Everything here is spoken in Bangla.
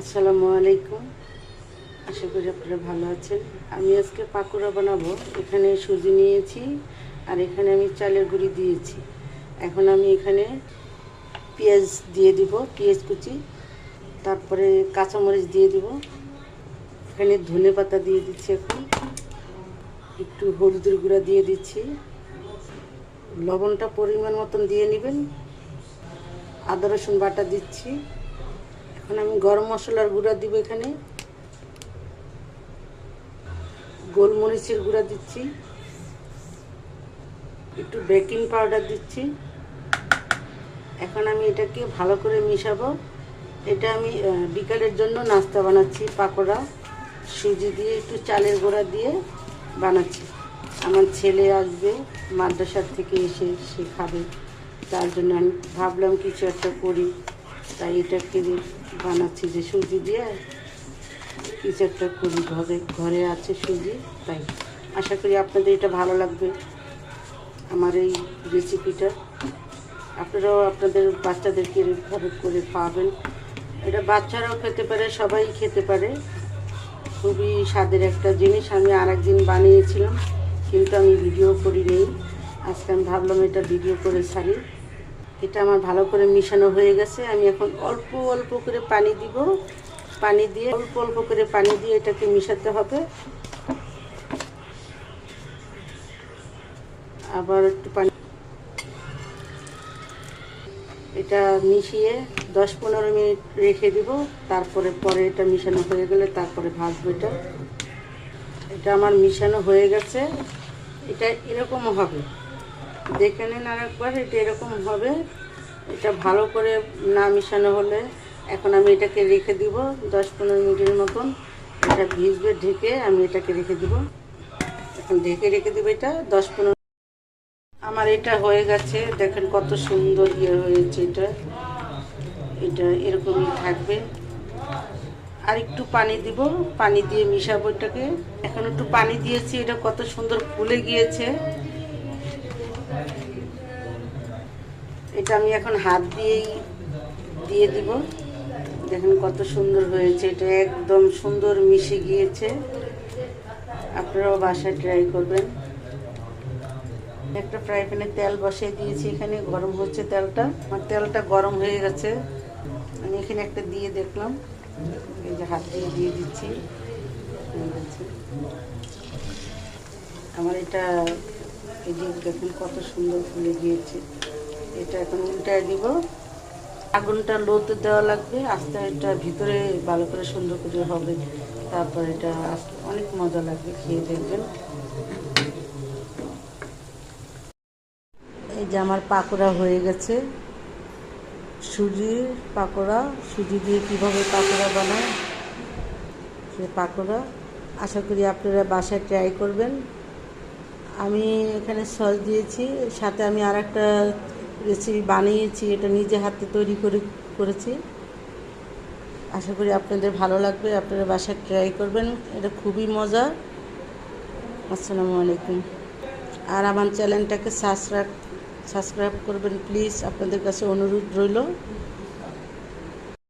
আসসালামু আলাইকুম। আশা করি আপনারা ভালো আছেন। আমি আজকে পাকোড়া বানাবো। এখানে সুজি নিয়েছি আর এখানে আমি চালের গুঁড়ি দিয়েছি। এখন আমি এখানে পেঁয়াজ দিয়ে দিব, পেঁয়াজ কুচি, তারপরে কাঁচামরিচ দিয়ে দিব। এখানে ধনে পাতা দিয়ে দিচ্ছি। এখন একটু হলুদের গুঁড়া দিয়ে দিচ্ছি। লবণটা পরিমাণ মতন দিয়ে নেবেন। আদা রসুন বাটা দিচ্ছি। এখন আমি গরম মশলার গুঁড়া দিব, এখানে গোলমরিচের গুঁড়া দিচ্ছি, একটু বেকিং পাউডার দিচ্ছি। এখন আমি এটাকে ভালো করে মিশাবো। এটা আমি বিকালের জন্য নাস্তা বানাচ্ছি, পাকোড়া সুজি দিয়ে একটু চালের গুঁড়া দিয়ে বানাচ্ছি। আমার ছেলে আসবে মাদ্রাসার থেকে এসে, সে খাবে, তার জন্য আমি ভাবলাম কিছু একটা করি, তাই এটাকে বানাচ্ছি যে সুজি দিয়ে কিছু একটা করি। ঘরে আছে সুজি, তাই আশা করি আপনাদের এটা ভালো লাগবে, আমার এই রেসিপিটা। আপনারাও আপনাদের বাচ্চাদেরকে এভাবে করে খাওয়াবেন। এটা বাচ্চারাও খেতে পারে, সবাই খেতে পারে। খুবই স্বাদের একটা জিনিস। আমি আরেকদিন বানিয়েছিলাম, কিন্তু আমি ভিডিও করি নেই। আজকে আমি ভাবলাম এটা ভিডিও করে ছাড়ি। এটা আমার ভালো করে মিশানো হয়ে গেছে। আমি এখন অল্প অল্প করে পানি দিব। পানি দিয়ে অল্প অল্প করে পানি দিয়ে এটাকে মিশাতে হবে। আবার একটু পানি, এটা মিশিয়ে 10-15 মিনিট রেখে দিব। তারপরে এটা মিশানো হয়ে গেলে তারপরে ভাজবো। এটা আমার মিশানো হয়ে গেছে। এটা এরকম হবে, দেখে নিন আরেকবার। এটা এরকম হবে। এটা ভালো করে না মিশানো হলে এখন আমি এটাকে রেখে দিব 10-15 মিনিটের মতন। এটা ভিজবে, ঢেকে আমি এটাকে রেখে দিব। এখন ঢেকে রেখে দেবো এটা 10-15। আমার এটা হয়ে গেছে, দেখেন কত সুন্দর হয়েছে। এটা এরকমই থাকবে। আর একটু পানি দিব, পানি দিয়ে মিশাবো এটাকে। এখন একটু পানি দিয়েছি, এটা কত সুন্দর ফুলে গিয়েছে। এটা আমি এখন হাত দিয়েই দিয়ে দিব। দেখেন কত সুন্দর হয়েছে। এটা একদম সুন্দর মিশে গিয়েছে। আপনারাও বাসায় ট্রাই করবেন। একটা ফ্রাই প্যানে তেল বসিয়ে দিয়েছি, এখানে গরম হচ্ছে তেলটা। আমার তেলটা গরম হয়ে গেছে। আমি এখানে একটা দিয়ে দেখলাম, এই যে হাত দিয়ে দিচ্ছি। আমার এটা এই যে দেখুন কত সুন্দর ফুলে গিয়েছে। এটা এখন উল্টায় দিব। আগুনটা লোতে দেওয়া লাগবে, আস্তে এটা ভিতরে ভালো করে সুন্দর করে হবে। তারপর এটা অনেক মজা লাগবে, খেয়ে দেখবেন। এই যে আমার পাকোড়া হয়ে গেছে, সুজির পাকোড়া। সুজি দিয়ে কীভাবে পাকোড়া বানায় সে পাকোড়া, আশা করি আপনারা বাসায় ট্রাই করবেন। আমি এখানে সস দিয়েছি, সাথে আমি আর একটা রেসিপি বানিয়েছি, এটা নিজে হাতে তৈরি করেছি। আশা করি আপনাদের ভালো লাগবে, আপনারা বাসায় ট্রাই করবেন। এটা খুবই মজা। আসসালামু আলাইকুম। আর আমার চ্যানেলটাকে সাবস্ক্রাইব করবেন প্লিজ, আপনাদের কাছে অনুরোধ রইল।